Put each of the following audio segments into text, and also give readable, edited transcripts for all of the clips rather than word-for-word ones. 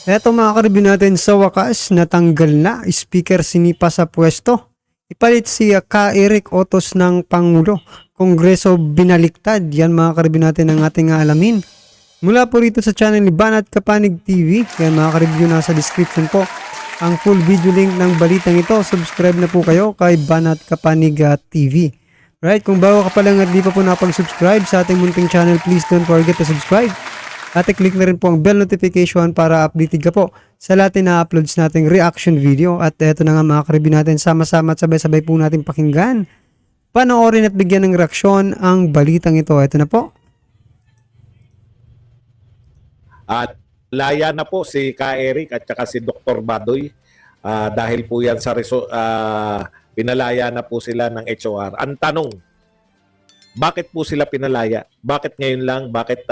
Eto mga karibin natin sa wakas, natanggal na, speaker sinipa sa pwesto. Ipalit si Ka Eric Otos ng Pangulo. Kongreso binaliktad. Yan mga karibin natin ang ating alamin. Mula po rito sa channel ni Banat Kapanig TV. Yan mga karibin, nasa description po ang full video link ng balitang ito. Subscribe na po kayo kay Banat Kapanig TV. Right, kung bago ka pa lang at di pa po napag-subscribe sa ating munting channel, please don't forget to subscribe. At i-click na rin po ang bell notification para updated ka po sa lahat na uploads nating reaction video. At eto na nga mga karibin natin, sama-sama at sabay-sabay po natin pakinggan, panoorin at bigyan ng reaksyon ang balitang ito. Eto na po. At laya na po si Ka Eric at saka si Dr. Badoy dahil po yan sa pinalaya na po sila ng HOR. Ang tanong, bakit po sila pinalaya? Bakit ngayon lang? Bakit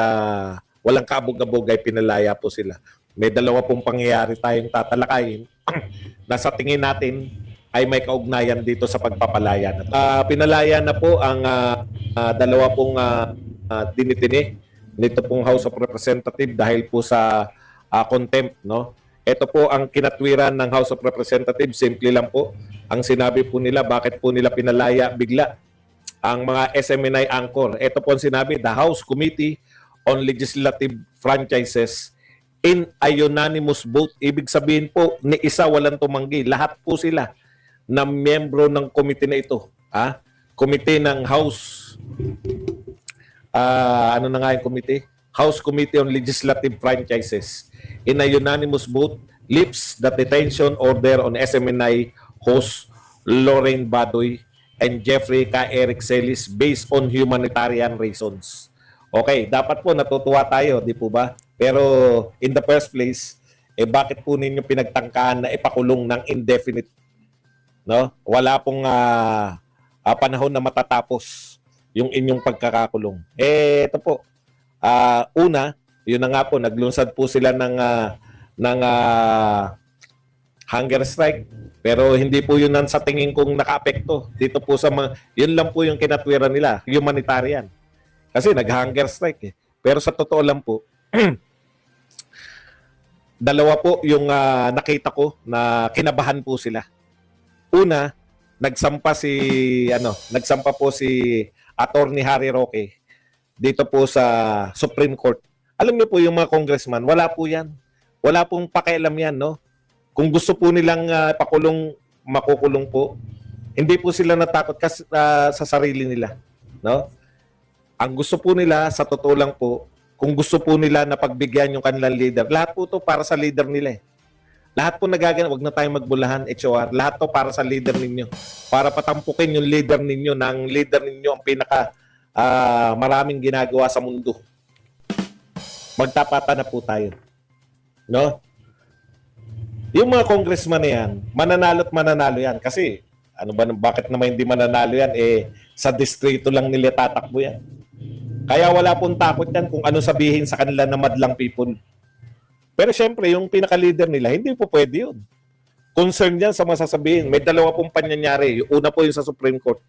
walang kabog-abog ay pinalaya po sila? May dalawa pong pangyayari tayong tatalakayin na sa tingin natin ay may kaugnayan dito sa pagpapalaya. Pinalaya na po ang dalawa pong dinitini nito pong House of Representatives dahil po sa contempt, no? Ito po ang kinatwiran ng House of Representatives, simple lang po. Ang sinabi po nila, bakit po nila pinalaya bigla ang mga SMNI anchor. Ito po ang sinabi, the House Committee on Legislative Franchises in a unanimous vote. Ibig sabihin po, ni isa walang tumanggi. Lahat po sila na miyembro ng committee na ito. Committee ng House, ano na nga yung committee? House Committee on Legislative Franchises. In a unanimous vote, lifts the detention order on SMNI host Lorraine Badoy and Jeffrey K. Eric Celis based on humanitarian reasons. Okay, dapat po natutuwa tayo, di po ba? Pero in the first place, bakit po ninyo pinagtangkaan na ipakulong ng indefinite? No? Wala pong panahon na matatapos yung inyong pagkakakulong. Ito po. Una, yun na nga po, naglunsad po sila ng hunger strike. Pero hindi po yun sa tingin kong naka-apekto. Dito po sa mga, yun lang po yung kinatwiran nila, humanitarian. Kasi nag-hunger strike eh. Pero sa totoo lang po, dalawa po yung nakita ko na kinabahan po sila. Una, nagsampa po si Attorney Harry Roque dito po sa Supreme Court. Alam niyo po yung mga congressman, wala po yan. Wala pong pakialam yan, no? Kung gusto po nilang pakulong, makukulong po. Hindi po sila natakot kasi sa sarili nila, no? Ang gusto po nila, sa totoo lang po, kung gusto po nila na pagbigyan yung kanilang leader, lahat po to para sa leader nila eh. Lahat po nagagana, wag na tayong magbulahan, HOR. Lahat to para sa leader ninyo. Para patampukin yung leader ninyo, ng leader ninyo ang pinaka maraming ginagawa sa mundo. Magtapatan na po tayo. No? Yung mga congressman na yan, mananalo't mananalo yan. Kasi, bakit naman hindi mananalo yan? Sa distrito lang nila tatakbo yan. Kaya wala pong takot yan kung ano sabihin sa kanila na madlang people. Pero syempre, yung pinaka-leader nila, hindi po pwede yun. Concern yan sa masasabihin. May dalawa pong panyanyari. Yung una po yung sa Supreme Court.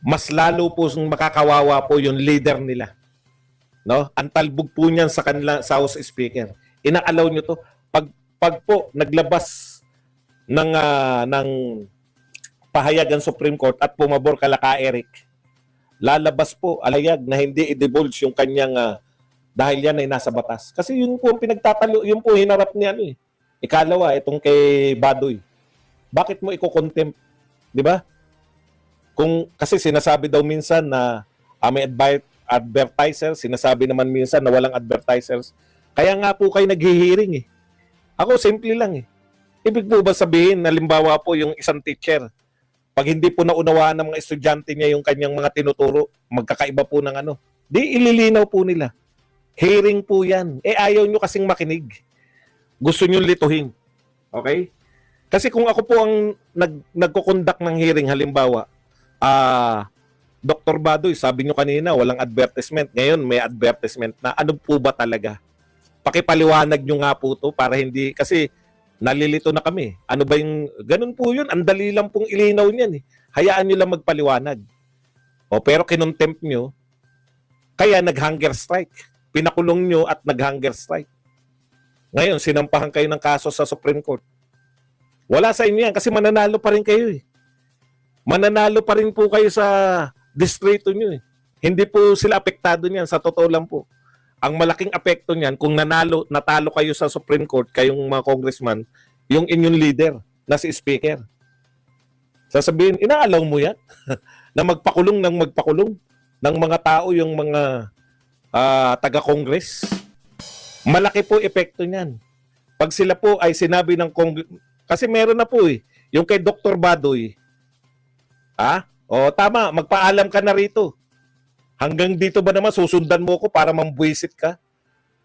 Mas lalo po makakawawa po yung leader nila. No? Ang talbog po niyan sa kanila sa House Speaker. Ina-allow nyo to. Pag po naglabas ng pahayag ang Supreme Court at pumabor kala Ka Eric, lalabas po alayag na hindi i-divulge yung kanyang dahil yan ay nasa batas. Kasi yun po ang pinagtatalo, yun po hinarap niya Ikalawa, itong kay Badoy. Bakit mo iko-contempt? Di ba? Kasi sinasabi daw minsan na may advertisers, sinasabi naman minsan na walang advertisers. Kaya nga po kayo naghihiring eh. Ako, simple lang eh. Ibig po ba sabihin, halimbawa po yung isang teacher, pag hindi po naunawaan ng mga estudyante niya yung kanyang mga tinuturo, magkakaiba po ng di ililinaw po nila. Hearing po yan. Ayaw nyo kasing makinig. Gusto nyo lituhin. Okay? Kasi kung ako po ang nagkukondak ng hearing, halimbawa, Dr. Badoy, sabi nyo kanina, walang advertisement. Ngayon, may advertisement na. Ano po ba talaga? Pakipaliwanag nyo nga po to para hindi, kasi nalilito na kami. Ano ba yung, ganun po yun. Ang dali lang pong ilinaw niyan eh. Hayaan nyo lang magpaliwanag. Pero kinontempt nyo, kaya nag-hunger strike. Pinakulong nyo at nag-hunger strike. Ngayon, sinampahan kayo ng kaso sa Supreme Court. Wala sa inyo yan kasi mananalo pa rin kayo eh. Mananalo pa rin po kayo sa distrito nyo eh. Hindi po sila apektado niyan, sa totoo lang po. Ang malaking apekto niyan, kung natalo kayo sa Supreme Court, kayong mga congressman, yung inyong leader na si Speaker. Sasabihin, inaalaw mo yan? Na magpakulong ng mga tao, yung mga taga-Congress. Malaki po epekto niyan. Pag sila po ay sinabi ng kasi meron na po eh, yung kay Dr. Badoy, tama, magpaalam ka na rito. Hanggang dito ba naman susundan mo ko para mambwisit ka?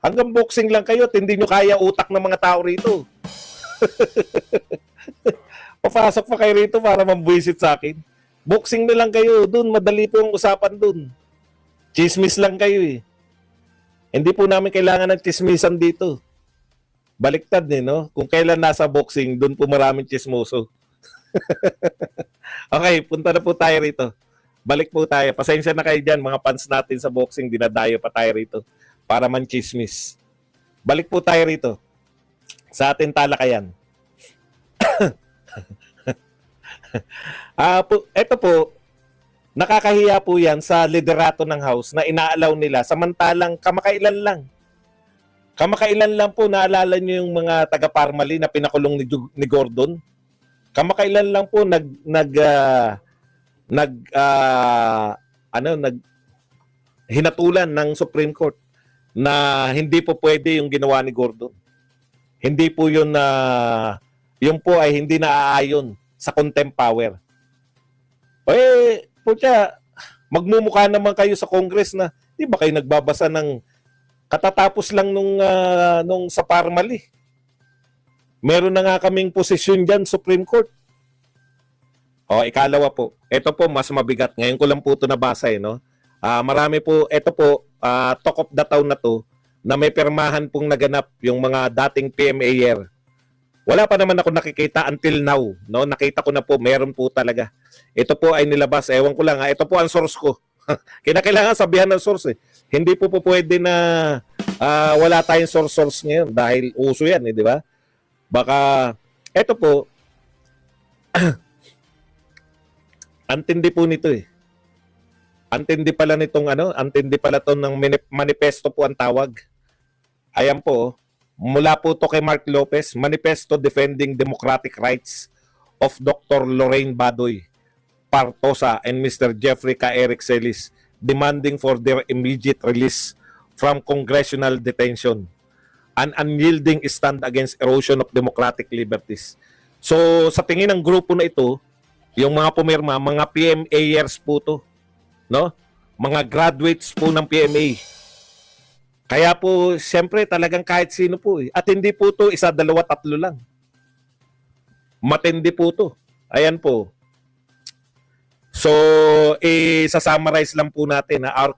Hanggang boxing lang kayo at hindi nyo kaya utak ng mga tao rito. Papasok pa kayo rito para mambwisit sa akin. Boxing na lang kayo. Doon, madali po ang usapan doon. Chismis lang kayo eh. Hindi po namin kailangan ng chismisan dito. Baliktad eh, no? Kung kailan nasa boxing, doon po maraming chismoso. Okay, punta na po tayo rito. Balik po tayo. Pasensya na kayo dyan, mga fans natin sa boxing. Dinadayo pa tayo rito para man-chismis. Balik po tayo rito sa ating talakayan. Ito po, nakakahiya po yan sa liderato ng House na inaalaw nila samantalang kamakailan lang po, naalala nyo yung mga taga-Parmali na pinakulong ni Gordon? Kamakailan lang po hinatulan ng Supreme Court na hindi po pwede yung ginawa ni Gordon. Hindi po yun yun po ay hindi naaayon sa contempt power. Pucha, magmumukha naman kayo sa Congress na, di ba kayo nagbabasa ng katatapos lang nung sa Parmali. Meron na nga kaming posisyon dyan, Supreme Court. Ikalawa po. Ito po, mas mabigat. Ngayon ko lang po ito nabasa no? Marami po, ito po, talk of the town na to, na may permahan pong naganap yung mga dating PMAyer. Wala pa naman ako nakikita until now. No? Nakita ko na po, meron po talaga. Ito po ay nilabas. Ewan ko lang, ito po ang source ko. Kinakailangan sabihan ng source eh. Hindi po pwede na wala tayong source ngayon dahil uso yan, di ba? Baka, ito po, antindi po nito eh. Antindi pala nitong antindi pala to ng manifesto po ang tawag. Ayan po, mula po to kay Mark Lopez, Manifesto Defending Democratic Rights of Dr. Lorraine Badoy Partosa and Mr. Jeffrey K. Eric Celis, demanding for their immediate release from congressional detention. An unyielding stand against erosion of democratic liberties. So, sa tingin ng grupo na ito, yung mga pumirma, mga PMAers po to, no? Mga graduates po ng PMA. Kaya po, siyempre, talagang kahit sino po eh. At hindi po to isa, dalawa, tatlo lang. Matindi po to. Ayan po. So, sa-summarize lang po natin na our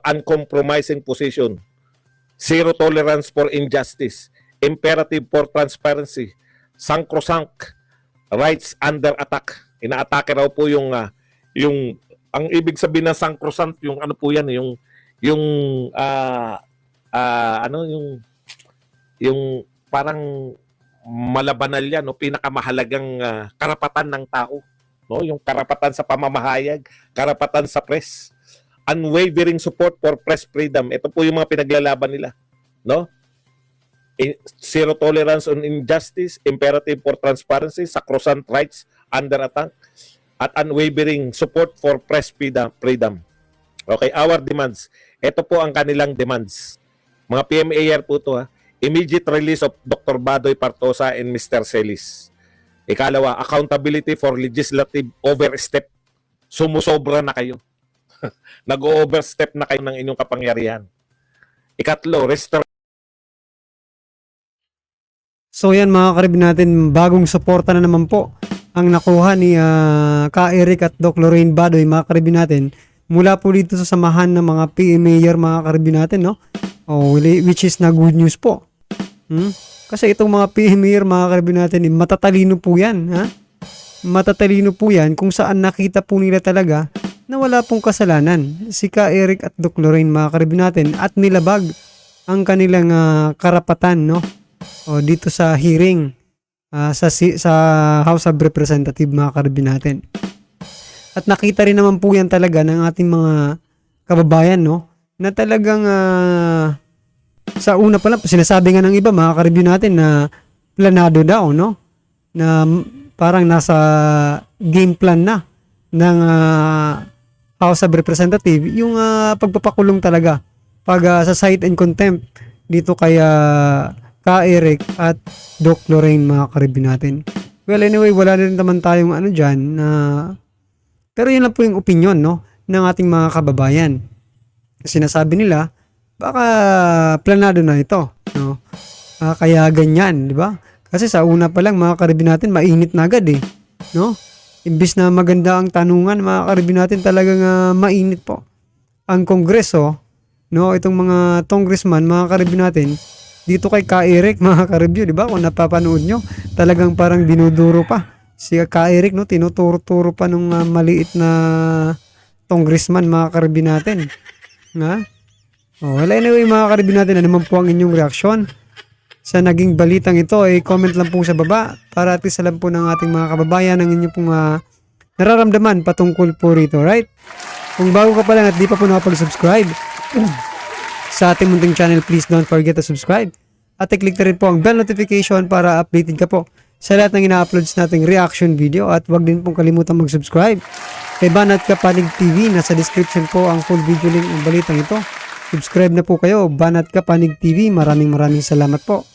uncompromising position. Zero tolerance for injustice. Imperative for transparency. Sacrosanct rights under attack. Inaatake raw po yung ang ibig sabihin ng sacrosanct, yung ano po yan, yung parang malabanal yan, no? Pinakamahalagang karapatan ng tao, no? Yung karapatan sa pamamahayag, karapatan sa press, unwavering support for press freedom. Ito po yung mga pinaglalaban nila, no? Zero tolerance on injustice, imperative for transparency, sacrosanct rights under attack, at unwavering support for press freedom. Okay, our demands. Ito po ang kanilang demands. Mga PMAyer po to Immediate release of Dr. Badoy Partosa and Mr. Celis. Ikalawa, accountability for legislative overstep. Sumusobra na kayo. Nag-overstep na kayo ng inyong kapangyarihan. Ikatlo, So yan mga karib natin, bagong suporta na naman po ang nakuha ni Ka Eric at Doc Lorraine Badoy, mga karib natin, mula po dito sa samahan ng mga PMAyer, mga karib natin, no? Which is na good news po. Kasi itong mga PMAyer, mga karib natin, matatalino po yan. Matatalino po yan kung saan nakita po nila talaga na wala pong kasalanan si Ka Eric at Doc Lorraine, mga karib natin, at nilabag ang kanilang karapatan, no? O dito sa hearing sa House of Representatives, mga karibin natin. At nakita rin naman po yan talaga ng ating mga kababayan, no? Na talagang sa una pa lang, sinasabi nga ng iba, mga karibin natin, na planado daw, no? Na parang nasa game plan na ng House of Representatives yung pagpapakulong talaga pag sa cite and contempt dito kay Ka Eric at Doc Lorraine, mga karibin natin. Well, anyway, wala na rin naman tayong dyan na pero yun lang po yung opinion, no, ng ating mga kababayan. Sinasabi nila baka planado na ito, no? Kaya ganyan, di ba? Kasi sa una pa lang, mga karibin natin, mainit na agad eh, no? Imbis na maganda ang tanungan, mga karibin natin, talagang mainit po ang Kongreso, no? Itong mga congressman, mga karibin natin, dito kay Ka Eric, mga karibyo, di ba? Kung napapanood nyo, talagang parang dinuduro pa si Ka Eric, no? Tinuturo-turo pa nung maliit na congressman, mga karibin natin. Ha? Well, anyway, mga karibin natin, ano naman po ang inyong reaksyon sa naging balitang ito, comment lang po sa baba para at least alam po ng ating mga kababayan ang inyong pong nararamdaman patungkol po rito, right? Kung bago ka pa lang at di pa po nakapag-subscribe sa ating munting channel, please don't forget to subscribe at i-click na rin po ang bell notification para updated ka po sa lahat ng ina-uploads nating reaction video at wag din pong kalimutan mag-subscribe kay Banat Kapanig TV. Nasa description po ang full video link ng balitang ito. Subscribe na po kayo, Banat Kapanig TV. Maraming salamat po.